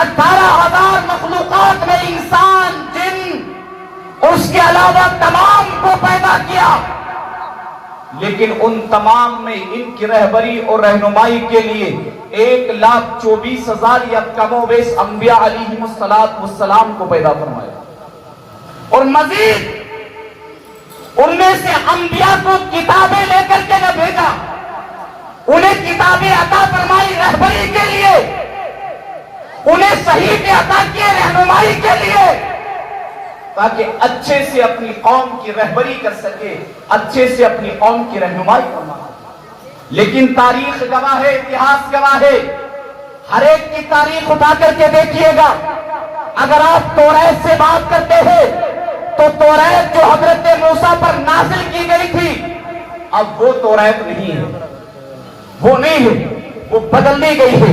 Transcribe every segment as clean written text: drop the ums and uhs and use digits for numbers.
18,000 مخلوقات میں انسان، جن، اس کے علاوہ تمام کو پیدا کیا، لیکن ان تمام میں ان کی رہبری اور رہنمائی کے لیے 1,24,000 یا کم و بیش انبیاء علیہم السلام کو پیدا فرمایا، اور مزید ان میں سے انبیاء کو کتابیں لے کر کے نہ بھیجا، انہیں کتابیں عطا فرمائی رہبری کے لیے، انہیں صحیح عطا کیے رہنمائی کے لیے، تاکہ اچھے سے اپنی قوم کی رہبری کر سکے، اچھے سے اپنی قوم کی رہنمائی فرما۔ لیکن تاریخ گواہ ہے، اتہاس گواہ ہے، ہر ایک کی تاریخ اٹھا کر کے دیکھیے گا۔ اگر آپ توریت سے بات کرتے ہیں تو توریت جو حضرت موسیٰ پر نازل کی گئی تھی، اب وہ توریت نہیں ہے، وہ نہیں ہے، وہ بدل دی گئی ہے،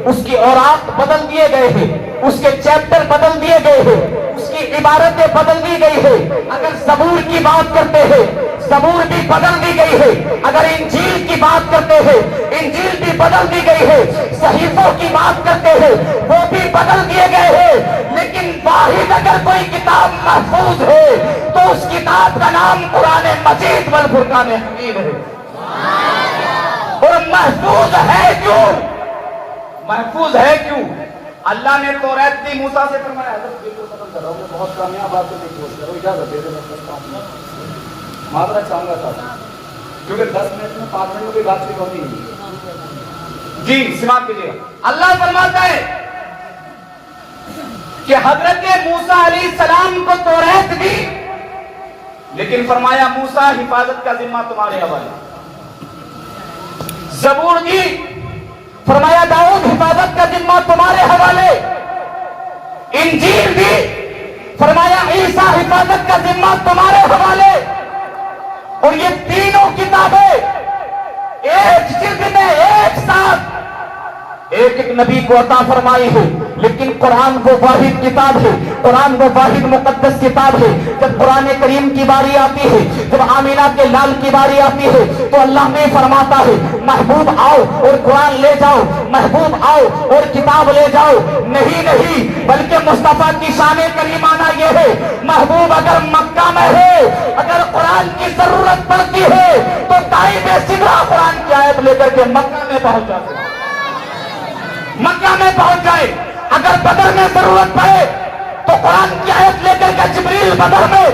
اس کی اوراق بدل دیے گئے ہیں، اس کے چیپٹر بدل دیے گئے ہیں، اس کی عبارتیں بدل دی گئی ہے۔ اگر زبور کی بات کرتے ہیں، زبور بھی بدل دی گئی ہے۔ اگر انجیل کی بات کرتے ہیں، انجیل بھی بدل دی گئی ہے۔ صحیفوں کی بات کرتے ہیں، وہ بھی بدل دیے گئے ہیں، لیکن واحد اگر کوئی کتاب محفوظ ہے تو اس کتاب کا نام قرآن مجید والفرقان حمید ہے۔ اور محفوظ ہے کیوں؟ محفوظ ہے کیوں؟ اللہ نے توریت دی، موسیٰ سے فرمایا، حضرت بالکل ختم کر رہا ہوں، میں بہت کامیاب بات کرنے کی کوشش کر رہا ہوں، اجازت دے دیں میں کرتا ہوں، معذرت چاہوں گا صاحب، کیونکہ 10 منٹ میں 5 منٹ کی بات نہیں ہوتی۔ جی سماعت کیجیے، اللہ فرماتا ہے کہ حضرت موسیٰ علیہ السلام کو توریت دی، لیکن فرمایا موسیٰ حفاظت کا ذمہ تمہارے حوالے۔ زبور دی، فرمایا داؤد حفاظت کا ذمہ تمہارے حوالے۔ انجیل دی، فرمایا عیسیٰ حفاظت کا ذمہ تمہارے حوالے۔ اور یہ تینوں کتابیں ایک جلد میں ایک ساتھ ایک ایک نبی کو عطا فرمائی ہے، لیکن قرآن وہ واحد کتاب ہے، قرآن وہ واحد مقدس کتاب ہے۔ جب قرآن کریم کی باری آتی ہے، جب آمینہ کے لال کی باری آتی ہے، تو اللہ نے فرماتا ہے محبوب آؤ اور قرآن لے جاؤ، محبوب آؤ اور کتاب لے جاؤ۔ نہیں نہیں، بلکہ مصطفیٰ کی شان کریمانہ یہ ہے، محبوب اگر مکہ میں ہے، اگر قرآن کی ضرورت پڑتی ہے تو طائف سدرہ قرآن کی آیت لے کر کے مکہ میں پہنچ جاتے ہیں، مکہ میں پہنچ جائے۔ اگر بدر میں ضرورت پڑے تو قرآن کی آیت لے کر کے جبریل بدر میں،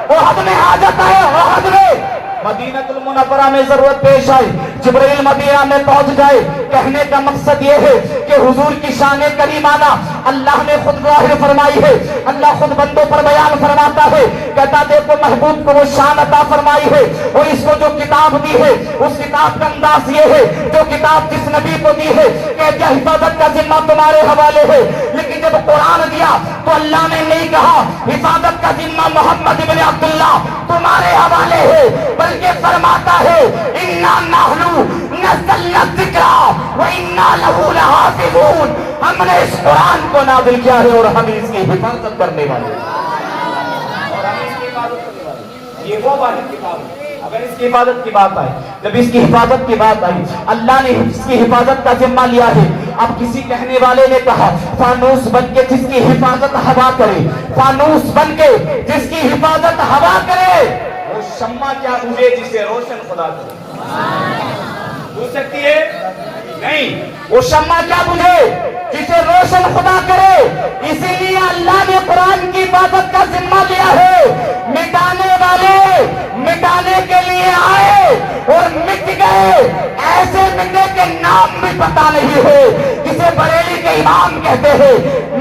احد میں حاجت آئے احد میں، مدینہ المنورہ میں ضرورت پیش آئے جبریل مدینہ میں پہنچ جائے۔ کہنے کا مقصد یہ ہے کہ حضور کی شان کریمانہ اللہ نے خود ظاہر فرمائی ہے، اللہ خود بندوں پر بیان فرماتا ہے، کہتا دیکھو محبوب کو وہ شان عطا فرمائی ہے، اور اس کو جو کتاب دی ہے اس کتاب کا انداز یہ ہے، جو کتاب جس نبی کو دی ہے کہ حفاظت کا ذمہ تمہارے حوالے ہے۔ لیکن جب قرآن دیا تو اللہ نے نہیں کہا حفاظت کا ذمہ محمد بن عبداللہ تمہارے حوالے ہے، بلکہ فرماتا ہے اِنَّا نَحْنُ نَزَّلْنَا الذِّكْرَ وَإِنَّا لَهُ لَحَافِظُونَ۔ ہم نے اس قرآن کو نازل کیا ہے اور ہم اس کی حفاظت کرنے والے ہیں، اور ہم اس کی حفاظت کرنے والے ہیں۔ یہ وہ واحد کتاب ہے۔ اگر اس کی حفاظت کی بات آئی، جب اس کی حفاظت کی بات آئی، اللہ نے اس کی حفاظت کا ذمہ لیا ہے۔ اب کسی کہنے والے نے کہا فانوس بن کے جس کی حفاظت ہوا کرے، فانوس بن کے جس کی حفاظت ہوا کرے، وہ شمع کیا بجھے جسے روشن خدا کرے؟ بجھ سکتی ہے؟ نہیں، وہ شمع کیا بجھے جسے روشن خدا کرے۔ اسی لیے اللہ نے قرآن کی حفاظت کا ذمہ لیا ہے۔ مٹانے والے مٹانے کے لیے آئے اور مٹ گئے، ایسے مٹے کے نام بھی پتہ نہیں ہے، جسے بریلی کے امام کہتے ہیں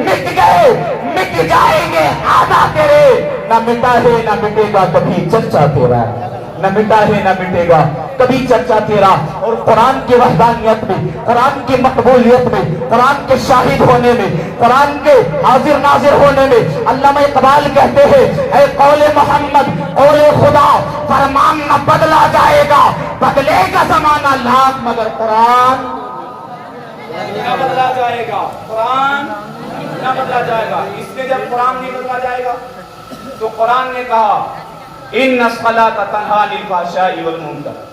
مٹ گئے، مٹ جائیں گے آدھا تیرے، نہ مٹا ہے نہ مٹے گا کبھی چرچا تیرا، نہ مٹا ہے نہ مٹے گا کبھی چرچا تیرا۔ اور قرآن کی وحدانیت میں، قرآن کی مقبولیت میں، قرآن کے شاہد ہونے میں، قرآن کے حاضر ناظر ہونے میں، علامہ اقبال کہتے ہیں اے قول محمد قول خدا، فرمان نہ بدلا جائے گا، بدلے گا زمانہ لاکھ مگر قرآن نہ بدلا جائے گا، قرآن نہ بدلا جائے گا۔ اس نے جب قرآن نہیں بدلا جائے گا تو قرآن نے کہا ان الصلاۃ تنہی عن الفحشاء والمنکر،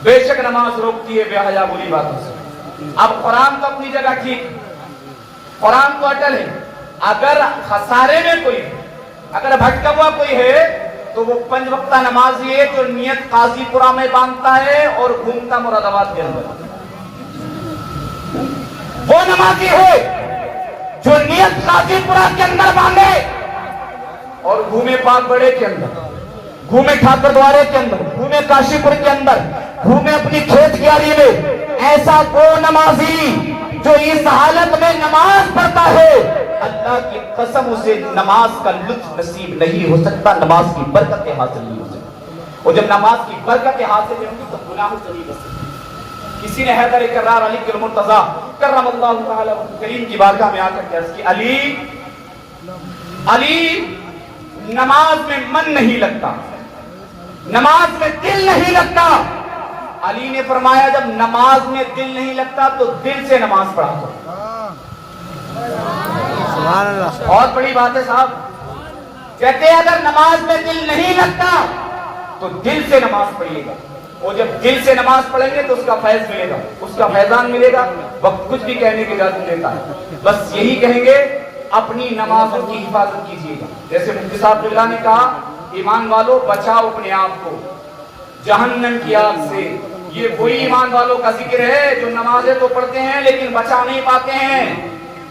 بے شک نماز روکتی ہے بے حیا بری باتوں سے۔ اب قرآن تو اپنی جگہ ٹھیک، قرآن تو اٹل ہے. اگر خسارے میں کوئی ہے, اگر بھٹکا ہوا کوئی ہے, تو وہ 5 وقتہ نمازی ہے جو نیت قاضی پورہ میں باندھتا ہے اور گھومتا مراد آباد کے اندر. وہ نمازی ہے جو نیت قاضی پورہ کے اندر باندھے اور گھومے پاک بڑے کے اندر, گھومے ٹھاکر دوارے کے اندر, گھومے کاشی پور کے اندر, گھومے اپنی کھیت کیاری میں. ایسا وہ نمازی جو اس حالت میں نماز پڑھتا ہے, اللہ کی قسم اسے نماز کا لطف نصیب نہیں ہو سکتا, نماز کی برکتیں حاصل نہیں ہو سکتی. اور جب نماز کی برکتیں حاصل نہیں ہوگی تو گناہوں سے نہیں بچ سکتی. کسی نے حیدر کرار علی المرتضیٰ کرم اللہ تعالی کریم کی بارگاہ میں آ کر عرض کی, علی نماز میں من نہیں لگتا, نماز میں دل نہیں لگتا. علی نے فرمایا جب نماز میں دل نہیں لگتا تو دل سے نماز پڑھا کرو. بہت بڑی بات ہے صاحب. کہتے ہیں اگر نماز میں دل نہیں لگتا تو دل سے نماز پڑھیے گا, اور جب دل سے نماز پڑھیں گے تو اس کا فیض ملے گا, اس کا فیضان ملے گا. وقت کچھ بھی کہنے کی اجازت دیتا ہے, بس یہی کہیں گے اپنی نمازوں کی حفاظت کیجیے گا. جیسے مفتی صاحب قبلہ نے کہا, ایمان والوں بچاؤ اپنے آپ کو جہنم کی آگ سے. یہ وہی ایمان والوں کا ذکر ہے جو نمازیں تو پڑھتے ہیں لیکن بچا نہیں پاتے ہیں.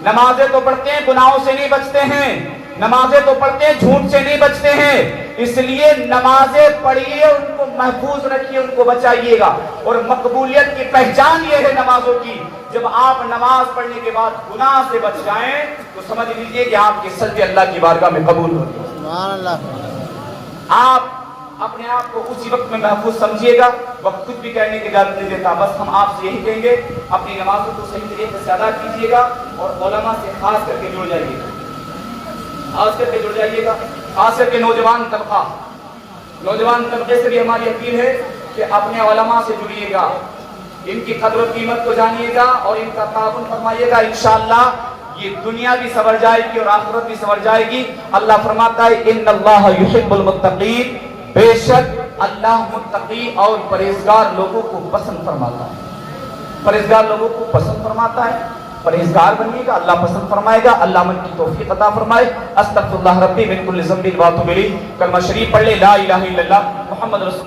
نمازیں تو پڑھتے ہیں, گناہوں سے نہیں بچتے ہیں. نمازیں تو پڑھتے ہیں, جھوٹ سے نہیں بچتے ہیں. اس لیے نمازیں پڑھیے, ان کو محفوظ رکھیے, ان کو بچائیے گا. اور مقبولیت کی پہچان یہ ہے نمازوں کی, جب آپ نماز پڑھنے کے بعد گناہ سے بچ جائیں تو سمجھ لیجئے کہ آپ کے سجدے اللہ کی بارگاہ میں قبول ہو گئے. سبحان اللہ. آپ اپنے آپ کو اسی وقت میں محفوظ سمجھیے گا. وقت کچھ بھی کہنے کی اجازت نہیں دیتا, بس ہم آپ سے یہی کہیں گے اپنی نمازوں کو صحیح طریقے سے ادا کیجیے گا, اور علماء سے خاص کر کے جڑ جائیے گا, خاص کر کے جڑ جائیے گا. خاص کر کے نوجوان طبقے سے بھی ہماری اپیل ہے کہ اپنے علماء سے جڑیے گا, ان کی قدر و قیمت کو جانیے گا اور ان کا تعاون فرمائیے گا. انشاءاللہ یہ دنیا بھی سنور جائے گی اور آخرت بھی سنور جائے گی. اللہ فرماتا ہے ان اللہ یحب المتقین, بے شک اللہ متقی اور پرہیزگار لوگوں کو پسند فرماتا ہے. پرہیزگار لوگوں کو پسند فرماتا ہے. پرہیزگار بنیے گا, اللہ پسند فرمائے گا. اللہ من کی توفیق عطا فرمائے. استغفر اللہ ربی من کل ذنب و اتوب الیہ. کلمہ شریف پڑھ لے, لا الہ الا اللہ محمد رسول